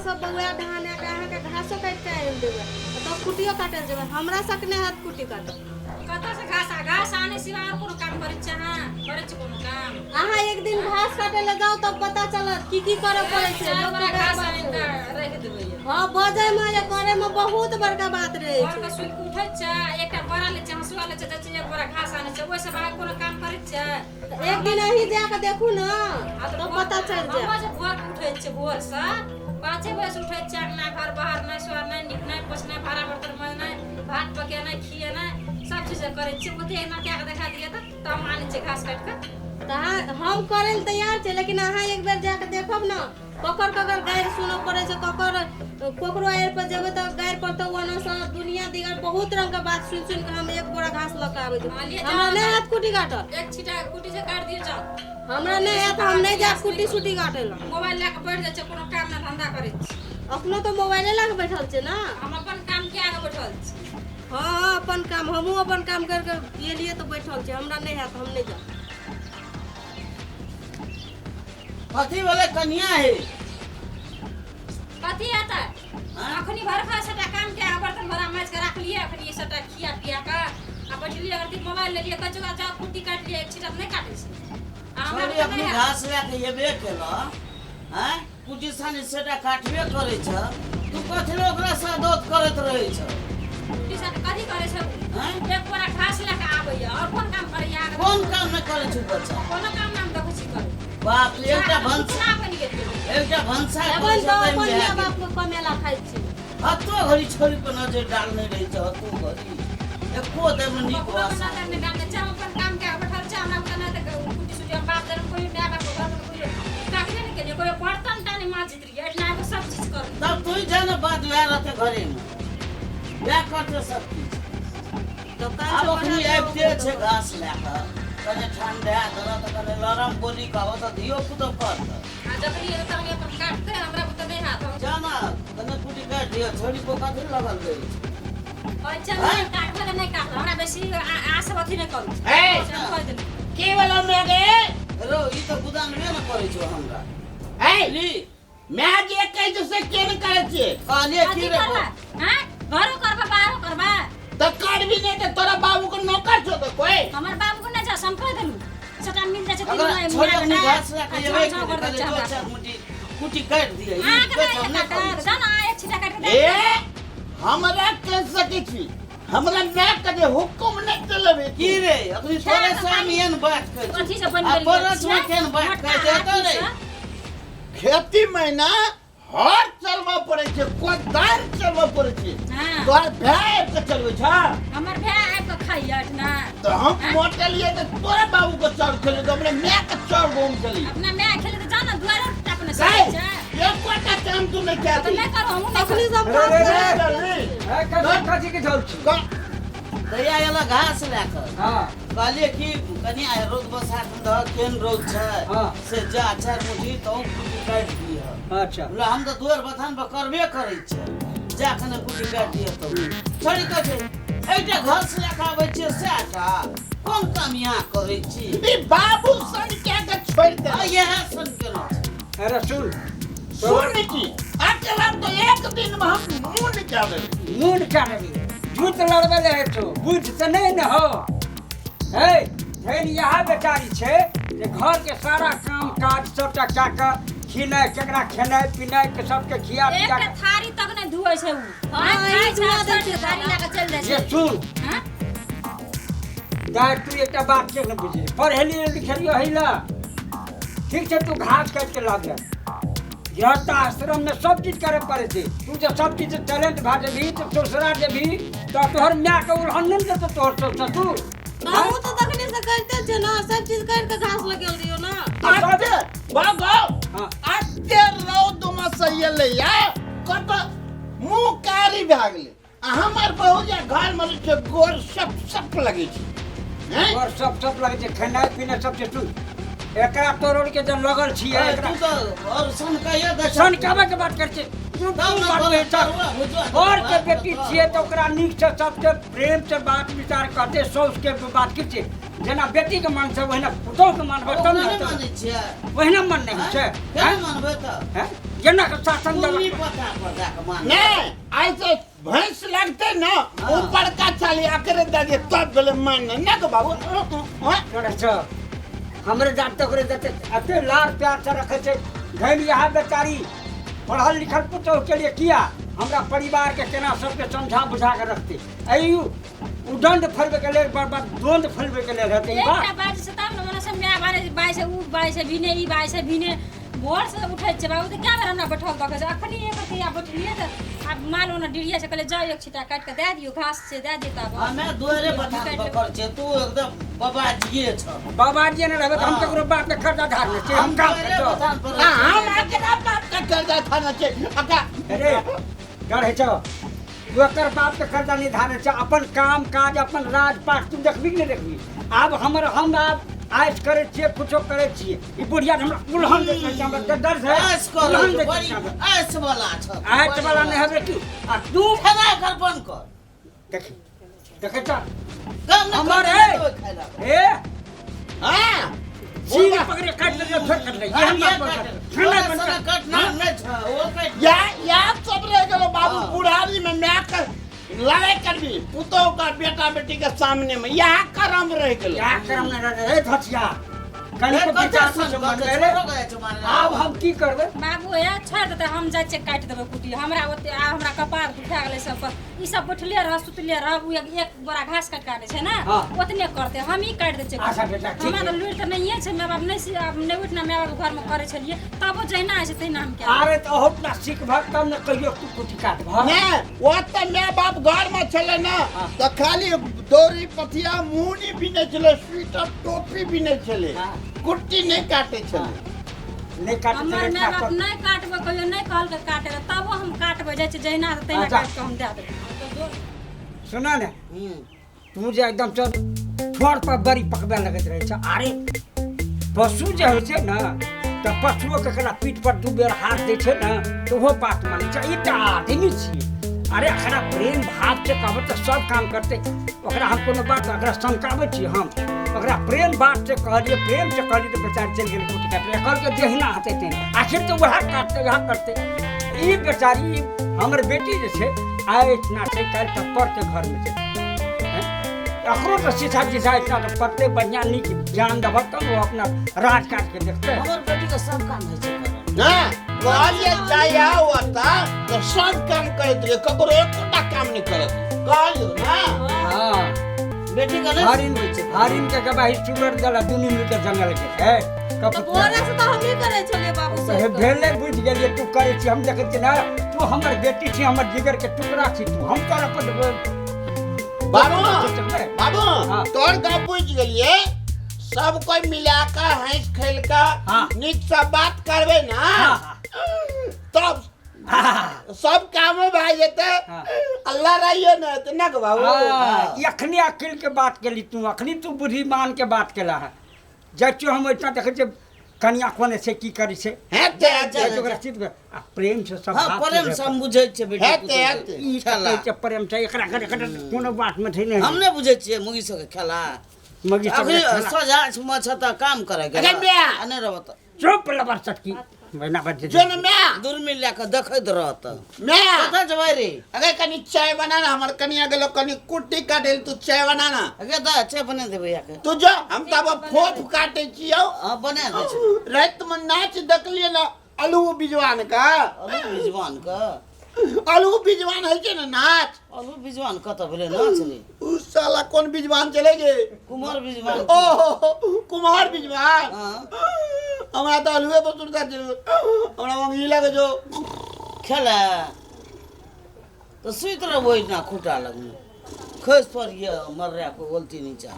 सब बउआ धान के अहाँ के घासो काट के आइन देबे तो कुटियो काटल जेबे हमरा सकने हाथ कुटी काट कतऽ से घास आने सिवा और कोनो काम करै छै ना करै छै कोनो काम अहाँ एक दिन घास काटे ले जाओ तब पता चलत की करे पड़े छै लोग के घास आने के रख देबै हां बजे में जे करे में बहुत बड़का बात रहे घर के सुन उठै छै एकटा बड़ा ले छै हसुआ ले छै त एक बड़ा घास आने छै ओइ से भाग कोनो काम करै छै एक दिन अही जाके देखू ना तो पता चल जाय हम जे भोर उठै छै भोर से 5 बजे से उठै छै ना घर बाहर ना सोर ना निकनै पोछनै भाड़ा बर्तन मजनै भात पकेनै खिएनै सब चीज करे छी ओते ना क्या देखा दिए त हम आने छै घास काट के हम करे ल तैयार छै लेकिन अहाँ एक बार जाके देखब ना ककर गायर सुनो पड़े छै ककरो आयर पर जेबे त गायर पर त वना से दुनिया दिगर बहुत रंग के बात सुन के हम एक बोरा घास ल के आबै छी हमरा नै हाथ कुटी काटल एक छिटा कुटी से काट दिए जाओ हमरा नै हाथ हम नै जा कुटी सुटी काटेल मोबाइल लेके बैठ जाय छै कोनो काम ना धंधा करे छी अपनो तो मोबाइले लेके बैठल छै ना हम अपन काम के आगे बैठल छी हां अपन काम हमहू अपन काम करके ये लिए तो बैठल छी हमरा नै हाथ हम नै जा कथी वाले कन्या है कथी आता अखनी भर खा सटा काम के बर्तन भरा माज के रख लिए अखनी सटा खिया पिया का आ बैठलिए अगर ती मोबाइल ले लिए कचुआ जा कुटी काट लिए एक छिटा नहीं काटे छै छोरी अपनी घास लेके येबे केला हैं कुटी सानी सेटा काटबे करे छ तू कथी ओकरा से दोत करत रहे छ कुटी साट कथी करे छै हैं एक बोरा घास लेके आबैया और कोन काम करैया कोन काम न करे छ बच्चा कोनो काम नाम देखै छी करे बाप रे एकटा भंसा ना बनि गेल एकटा भंसा अपन तो अपन माय बाप को कमेला खाइ छी हतो घड़ी छोरी पर नजर डालने रही छ हतो घड़ी एको दे में नीक वासा ने डाल के चाव अपन काम के बैठल छै हमरा बना दे कुटी सुजी बाप दर कोई ना बाप घर में कोई काटले नहीं के कोई बर्तन ताने माजित रही इतना को सब चीज कर तब तू जाने बात यार रहते घरे में क्या करते सब चीज तो अब अखनी आबते छे घास लेके कने ठंडा दरा त कने लरम बोली का हो त धियो पुतो कर आ जखनी त हम अपन काटते हमरा बुत नहीं हाथ हम जाना कने कुटी काट दियो छोरी को कथि लगल गई और चल काट वाला नहीं काट हमरा बेसी आस अथी नहीं करू ए के वाला में गे रो ई त गुदान में न करे छो हमरा ए ली मैं जे कह जो से के न करे छे कहलिए की रे हां घरो करबा बाहरो करबा तो कर भी नहीं तो तोरा बाबू को नौकर छो तो कोई हमर बाबू को ना जा संकर देलु सटा मिल जाय छै अगर छोरी अपनी घास लेके येबे करे दो चार मुठी कुटी काट दिए ई कुछ हम नहीं करे जाना एक छिटा काट के ए हमरा कह सके छी हमरा मैं कदे हुकुम नहीं चलबे की रे अपनी छोरे सामने एन बात कर कथी से बन आ गेल परस में केन बात कर देतो रे खेती में ना हर चलवा पड़े छे कोदार चलवा पड़े छे हां तोर भाई के चलवे छ हमर भाई आब के खाइयट ना तो हम मोटे लिए तो तोरे बाबू को चल खेले तो हमने मैं के चल घूम चली अपना मैं खेले तो जाना द्वारा टापने से नहीं छै ये कोटा काम तू नहीं क्या तो मैं करू हम नहीं अपनी सब कथी के झल छी दया वाला घास लेकर हां कहलिए कि कनी आ रोज बसा द केन रोज छ हाँ। से जा चार मुठी तो कुटी काट दिए अच्छा बोला हम तो दुआर बथान पर करबे करे छ जा कने कुटी काट दिए तो छोड़ी कथे एटा घास लेके आबै छ सेटा कोन काम यहाँ करे छी बी बाबू सन क्या के छोड़ दे आ यह सुन के न अरे सुन सुन की अकेला तो एक दिन में हम मुंह निकाले मुंह निकाल झूठ लड़बे ले तो बुझ त नहीं न हो हे धैन यहाँ बेचारी छे जे घर के सारा काम काज सबटा काका खिनाय केकरा खेनाय पिनाय के सबके खिया पिया एक थारी तक नहीं धुए छै उ हाँ, खाइ ई धुआ दै छै थारी लेके चल जाय ये छै सुन हां दाय तू एकटा बात के न बुझी पढ़ेली लिखलियो हैला ठीक छै तू घास काट के ला दे गृहस्थ आश्रम में सब चीज करे पड़े थे तू जो सब चीज टैलेंट भाजे भी तो ससुरा जे भी तो तोहर मां के उल्हन दे तो तोहर ससु हम तो तखने से करते छे ना सब चीज कर के घास लगेल दियो ना अबे बाबा हां आते रौद में सही ले या कत मुंह कारी भाग ले हमर बहुजा घर में के गोर सब लगे छी हैं और सब लगे छे खाना पीना सब चीज तू एकरा तोरोड़ के जब लगल छी एकरा तू तो और सन का ये दशा सन काबे के बात कर छे तू बात बेटा और के बेटी छिए तो ओकरा नीक से सबके प्रेम से बात विचार करते सौस के बात की छे जेना बेटी के मन से वहिना पुतोह के मन हो तब नहीं न माने छिया वहिना मन नहीं छे क्या मानबे त हैं जना के शासन पूरी दल पता पता के मान नहीं ऐसे भैंस लगते ना हाँ। ऊपर का चाली आकर दादी तब बोले मान ना के बाबू हाँ? करे छ हमरे जात तक रे जाते अते लाड़ प्यार से रखे छे घर यहाँ बेचारी पढ़ल लिखल पुतो के लिए किया हमरा परिवार के केना सबके समझा बुझा के रखते अयु उदंड फलबे के लिए बार द्वंद फलबे के लिए रहते ई एकटा बात बात से तब न मने से मैं बारे बाई से उ बाई से भिने ई बाई से भिने भोर से उठै छै बाबू त क्या बेर हमरा बैठल बके छै अखनी एक या बैठलिए त अब मान लो न डिड़िया से कहले जाओ एक छिटा काट के दे दियो घास से दे देता अब हमें दोरे बता पकड़ छे तू एकदम बाबा जिए छ बाबा जी ने रहबे त हम केकरो बाप के खर्चा धारने छी हम काम दोरे करतो बता पर हाँ, हम आके बाप का कर्जा थाना छे अका अरे डर है छो तू एकर बाप के कर्जा नहीं धारने छ अपन काम काज अपन राजपाट तू देखबी कि नहीं देखबी अब हम आप आइस करे छिए कुछो करे छिए ई बुढ़िया हमरा उल्हन दे छै हमरा के डर है ऐस उल्हन कर दे बड़ी छै ऐस वाला छ आठ वाला नहीं हबे की आ तू खाना कर बंद कर देखी देखे छ कम न हमर कर ए हां सीन पकड़े काट ले फिर काट ले ये हम बात खाना बन खाना कटना नहीं छ वो कट या सब रह गेलो बाबू हाँ। बुढ़ारी में मैं कर लड़ाई करबी पुतो का बेटा बेटी के सामने में यहाँ करम रह गेलो क्या करम न रे धचिया कनी को विचार से समझ ले अब हम की करबे बाबू है छोड़ देते हम जाय छै काट देबे कुटी हमरा ओते हमरा कपार दुखा गेले सब पर ई सब बैठले रह सुतले रह उ एक बोरा घास काट काटे छै ना हाँ। ओतने करते हम ही काट दे छै अच्छा बेटा, ठीक हमरा है। त लुर त नहीं छै मैं बाप नहीं अब नहीं उठना मैं बाप घर में करे छलिए तब जहिना छै तहिना हम क्या अरे तो होत ना सीख भक्त तब न कहियो तू कुटी काट भ नहीं वो तो मैं बाप घर में चले ना हाँ। तो खाली दोरी पथिया मुनी भी नहीं चले स्वेटर टोपी भी नहीं चले हाँ। कुट्टी नहीं काटे चले नहीं काट हमर चले मैं बाप काट नहीं काटबे कहियो नहीं कहल के काटे ला तब हम काटबे जाय छै जहिना तहिना अच्छा। काट के हम दे देबे सुना ने तू जे एकदम चल ठोर पर बड़ी पकबे लगत रहे छ अरे पशु जे होइ छै ना तो पशुओ के कला पीठ पर दू बेर हाथ दे छै ना तो वो बात माने छै ई त आदमी छी अरे अखरा प्रेम भाव से कहब तो सब काम करते ओकरा हम कोनो बात अकरा समझाबै छी हम ओकरा प्रेम बात से कहलिए प्रेम से कहलिए तो बेचारी चल गेल कुटी काटे कहल के देहना हते ते आखिर तो वह काटते वह करते ई बेचारी हमर बेटी जे छै आइ इतना छै काल तक पढ़ते घर में छै अकरो तो सीधा सीधा इतना तो पढ़ते बढ़िया नीक ज्ञान दब तब वो अपना राज काट के देखते हमर बेटी का सब काम है छै ना कहलिए जाया होता तो सब काम करत रहे ककरो एकोटा काम नहीं करत कहलियो ना हाँ बेटी का नहीं हरिन के गवाही चुगर दला दुनी मिल के जंगल के है तो कपूर बोरा से तो हम ही करे छलिए बाबू तो हे से भेले बुझ गेलिए तू करे छी हम देखै छी ना तू हमर बेटी छी हमर जिगर के टुकड़ा छी तू हम तोरा पर बाबू बाबू हाँ। तोर का पूछ गेलिए सब कोई मिलाकर हंस खेल का हाँ। नीक से बात करबे ना हाँ। तब हाँ। सब काम में भाई जेते हाँ। अल्लाह रहियो ना इतना के बाबू अखनी अकिल के बात केली तू अखनी तू बुद्धिमान के बात केला है जच्चो हम इतना देखे छे कन्या कोने से की करी से है ते ओकरा चित आ प्रेम से सब हां बात प्रेम के से बुझै छै बेटी हेते हेते ई कहै छै प्रेम से एकरा कोनो बात में छै नहीं हम नहीं बुझै छियै मुगी सब के खेला मगी सब अभी खेला। सजा म छ त काम करे के अरे बिया। नहीं रहत चुप लबर चटकी बना बज जो न मैं दूरबीन लेके देखैत रहत मैं कथा जबै रे अगर कनी चाय बनाना हमर कनिया गेलो कनी कुट्टी काटे तू चाय बनाना अगे दा चे बने देबै याके तू जो हम तब फोफ काटे छियो हां बने दे छै रात में नाच देखलिए ना आलू बिजवान का अलू बिजवान का आलू बिजवान है के ना नाच अलू बिजवान कत भेले नाच रे उस साला कौन बिजवान चलेगे कुमार बिजवान ओहो कुमार बिजवान हां हमरा तो आलूए पर सुनता हमरा मंगी लगे जो खेला तो सुइत रहबै ना खुटा लगमे खस पर ये मर रहा को बोलती नहीं चाह